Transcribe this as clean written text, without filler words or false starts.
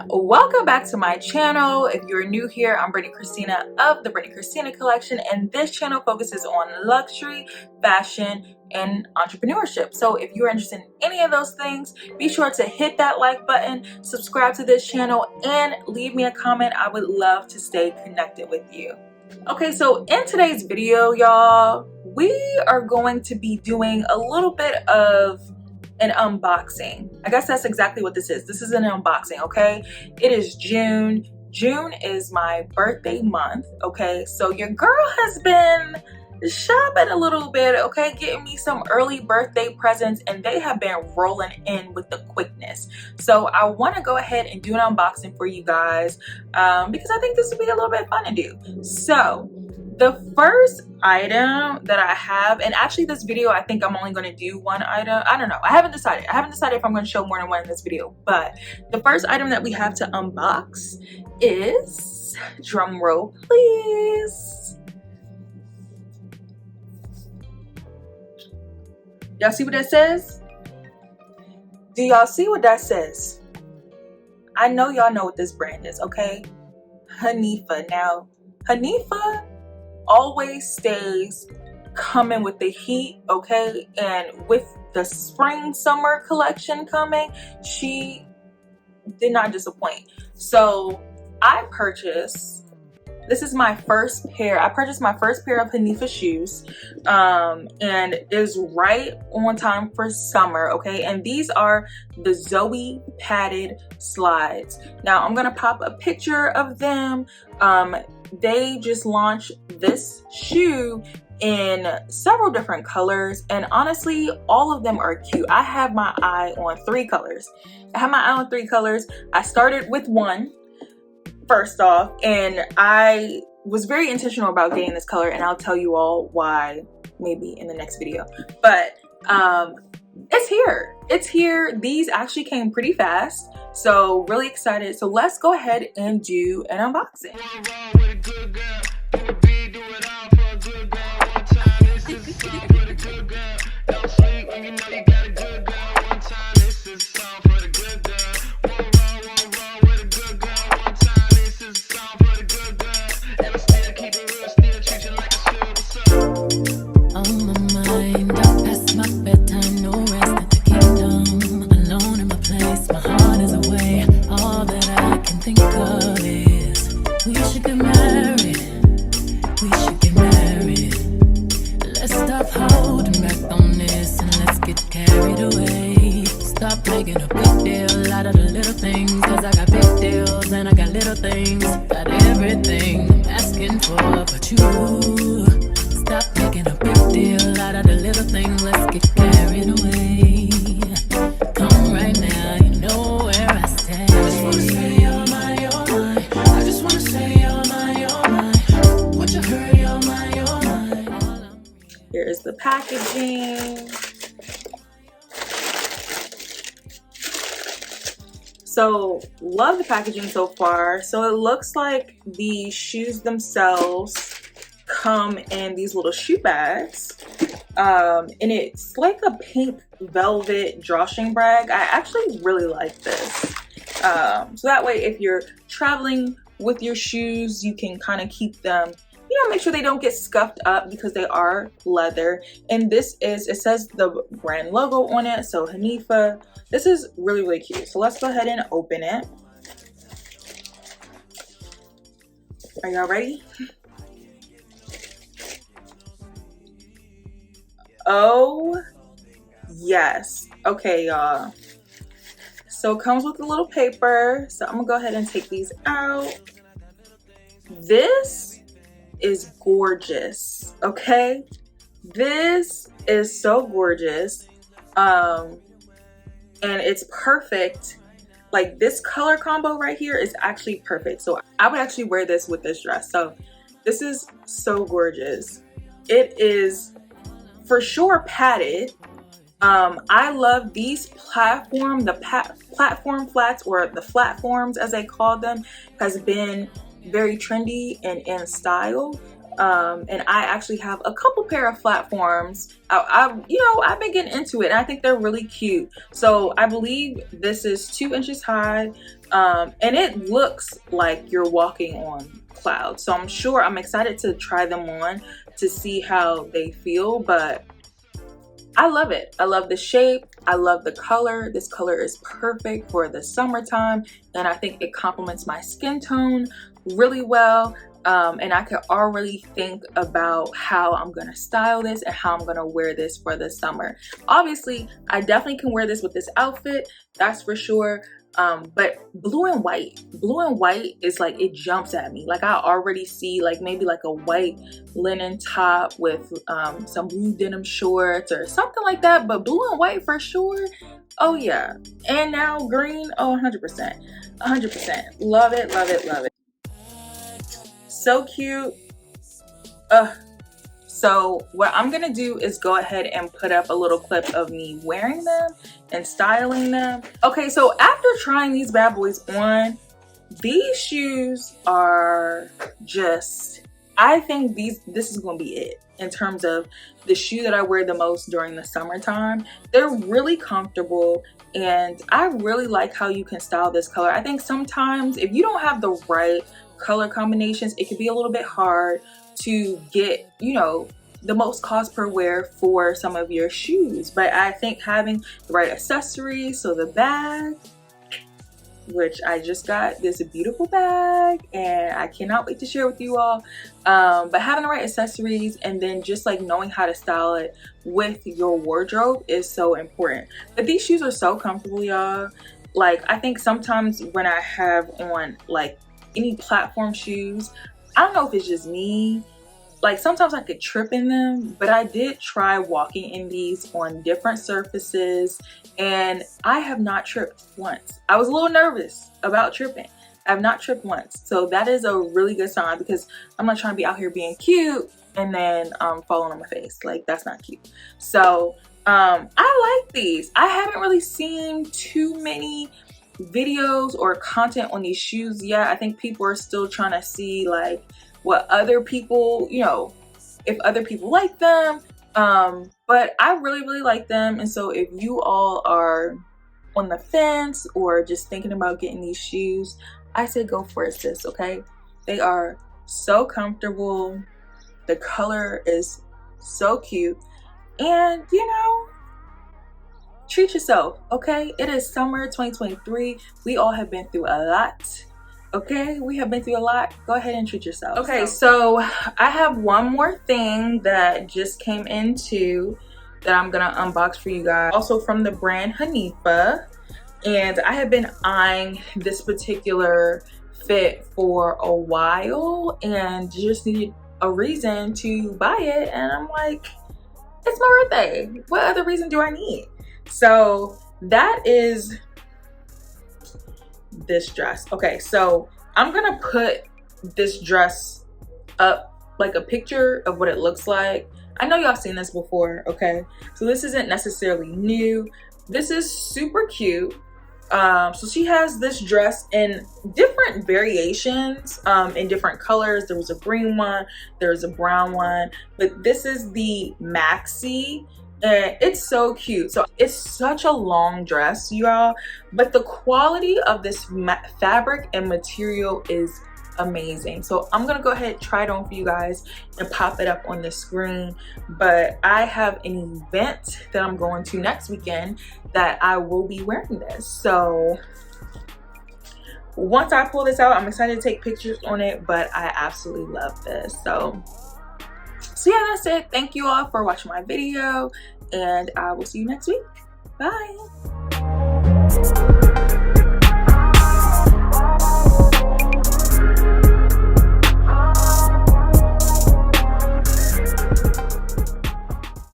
welcome back to my channel. If you're new here, I'm Brittany Christina of the Brittany Christina collection, and this channel focuses on luxury, fashion, and entrepreneurship. So if you're interested in any of those things, be sure to hit that like button, subscribe to this channel, and leave me a comment. I would love to stay connected with you. Okay, so in today's video, y'all, we are going to be doing a little bit of an unboxing. I guess that's exactly what this is. This is an unboxing, okay? It is June. June is my birthday month, okay? So your girl has been shopping a little bit, okay? Getting me some early birthday presents, and they have been rolling in with the quickness. So I want to go ahead and do an unboxing for you guys because I think this would be a little bit fun to do. So the first item that I have, and actually this video, I think I'm only going to do one item. I don't know. I haven't decided if I'm going to show more than one in this video. But the first item that we have to unbox is, drum roll please. Y'all see what that says? Do y'all see what that says? I know y'all know what this brand is, okay? Hanifa. Now, Hanifa always stays coming with the heat, okay? And with the spring summer collection coming, she did not disappoint. So I purchased, this is my first pair. I purchased my first pair of Hanifa shoes, and it is right on time for summer, okay? And these are the Zoe Padded Slides. Now I'm gonna pop a picture of them. They just launched this shoe in several different colors, and honestly, all of them are cute. I have my eye on three colors. I started with one first off, and I was very intentional about getting this color, and I'll tell you all why maybe in the next video. But it's here. These actually came pretty fast, so really excited. So let's go ahead and do an unboxing. Here is the packaging. So love the packaging so far. So it looks like the shoes themselves come in these little shoe bags, and it's like a pink velvet drawstring bag. I actually really like this. So that way, if you're traveling with your shoes, you can kind of keep them, you know, make sure they don't get scuffed up because they are leather. And this is, it says the brand logo on it, so Hanifa. This is really, really cute. So let's go ahead and open it. Are y'all ready? Oh, yes. Okay, y'all. So it comes with a little paper. So I'm gonna go ahead and take these out. This is gorgeous, okay? This is so gorgeous. And it's perfect. Like, this color combo right here is actually perfect. So I would actually wear this with this dress. So this is so gorgeous. It is for sure padded. I love these platform, platform flats, or the flatforms as they call them, has been very trendy and in style. and I actually have a couple pair of platforms. I've been getting into it, and I think they're really cute. So I believe this is 2 inches high, and it looks like you're walking on clouds. So I'm excited to try them on to see how they feel, but I love it. I love the shape. I love the color. This color is perfect for the summertime, and I think it complements my skin tone really well. And I could already think about how I'm gonna style this and how I'm gonna wear this for the summer. Obviously, I definitely can wear this with this outfit, that's for sure. But blue and white is like, it jumps at me. Like I already see like maybe like a white linen top with some blue denim shorts or something like that, but blue and white for sure. Oh yeah. And now green, oh 100%. Love it, love it, love it. So cute. So what I'm gonna do is go ahead and put up a little clip of me wearing them and styling them. Okay, so after trying these bad boys on, these shoes are just, I think this is gonna be it in terms of the shoe that I wear the most during the summertime. They're really comfortable, and I really like how you can style this color. I think sometimes if you don't have the right color combinations, it can be a little bit hard to get, you know, the most cost per wear for some of your shoes. But I think having the right accessories, so the bag, which I just got this beautiful bag and I cannot wait to share with you all, but having the right accessories and then just like knowing how to style it with your wardrobe is so important. But these shoes are so comfortable, y'all. Like I think sometimes when I have on like any platform shoes, I don't know if it's just me, like sometimes I could trip in them, but I did try walking in these on different surfaces and I have not tripped once. I was a little nervous about tripping. I have not tripped once. So that is a really good sign, because I'm not trying to be out here being cute and then falling on my face. Like that's not cute. So I like these. I haven't really seen too many videos or content on these shoes yet. I think people are still trying to see like what other people, you know, if other people like them, but I really like them. And so if you all are on the fence or just thinking about getting these shoes, I say go for it, sis. Okay, they are so comfortable, the color is so cute, and you know, treat yourself. Okay, it is summer 2023. We all have been through a lot. Okay, we have been through a lot. Go ahead and treat yourself. Okay, so I have one more thing that just came into that I'm gonna unbox for you guys, also from the brand Hanifa. And I have been eyeing this particular fit for a while and just needed a reason to buy it, and I'm like, it's my birthday, what other reason do I need? So that is this dress. Okay, so I'm gonna put this dress up, like a picture of what it looks like. I know y'all seen this before, okay? So this isn't necessarily new. This is super cute. So she has this dress in different variations, in different colors. There was a green one, there's a brown one, but this is the maxi. And it's so cute. So it's such a long dress, y'all, but the quality of this fabric and material is amazing. So I'm gonna go ahead and try it on for you guys and pop it up on the screen. But I have an event that I'm going to next weekend that I will be wearing this. So once I pull this out, I'm excited to take pictures on it, but I absolutely love this. So yeah, that's it. Thank you all for watching my video, and I will see you next week. Bye.